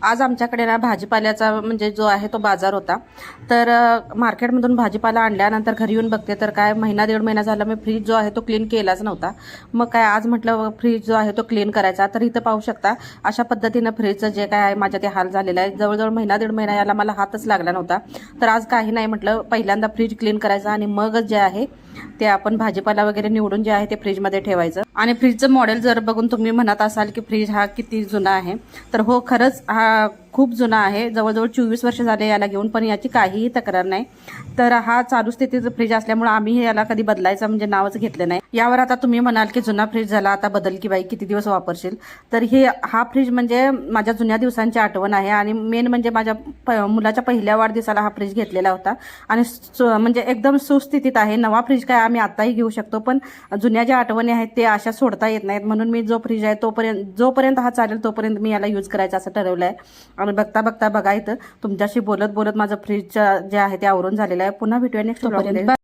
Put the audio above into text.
आज आमच्याकडे ना भाजीपाल्याचा म्हणजे जो आहे तो बाजार होता. तर मार्केटमधून भाजीपाला आणल्यानंतर घरी येऊन बघते तर काय महिना दीड महिना झाला मी फ्रीज जो आहे तो क्लीन केलाच नव्हता. मग काय आज म्हटलं फ्रीज जो आहे तो क्लीन करायचा. तर इथं पाहू शकता अशा पद्धतीनं फ्रीजचं जे काय आहे माझ्या ते हाल झालेला आहे. जवळजवळ महिना दीड महिना याला मला हातच लागला नव्हता. तर आज काही नाही म्हटलं पहिल्यांदा फ्रीज क्लीन करायचा आणि मगच जे आहे ते आपण भाजीपाला वगैरे निवडून जे आहे ते फ्रीजमध्ये ठेवायचं. आणि फ्रीजचं मॉडेल जर बघून तुम्ही म्हणत असाल की फ्रीज हा किती जुना आहे, तर हो खरंच हा खूप जुना आहे. जवळजवळ 24 वर्ष झाले याला घेऊन, पण याची काहीही तक्रार नाही. तर हा चालू स्थितीचं फ्रीज असल्यामुळे आम्ही याला कधी बदलायचं म्हणजे नावच घेतलं नाही. यावर आता तुम्ही म्हणाल की जुना फ्रीज झाला आता बदल की बाई किती दिवस वापरशील. तर हा फ्रीज म्हणजे माझ्या जुन्या दिवसांची आठवण आहे. आणि मेन म्हणजे माझ्या मुलाच्या पहिल्या वाढदिवसाला हा फ्रीज घेतलेला होता आणि म्हणजे एकदम सुस्थितीत आहे. नवा फ्रीज काय आम्ही आताही घेऊ शकतो, पण जुन्या ज्या आठवणी आहेत ते अशा सोडता येत नाहीत. म्हणून मी जो फ्रीज आहे जोपर्यंत हा चालेल तोपर्यंत मी याला यूज करायचं असं ठरवलं आहे. आणि बघता बघता बघा इथं तुमच्याशी बोलत बोलत माझं फ्रीजचं जे आहे ते आवरून झालेलं आहे. पुन्हा भेटूया नेक्स्ट व्लॉगमध्ये.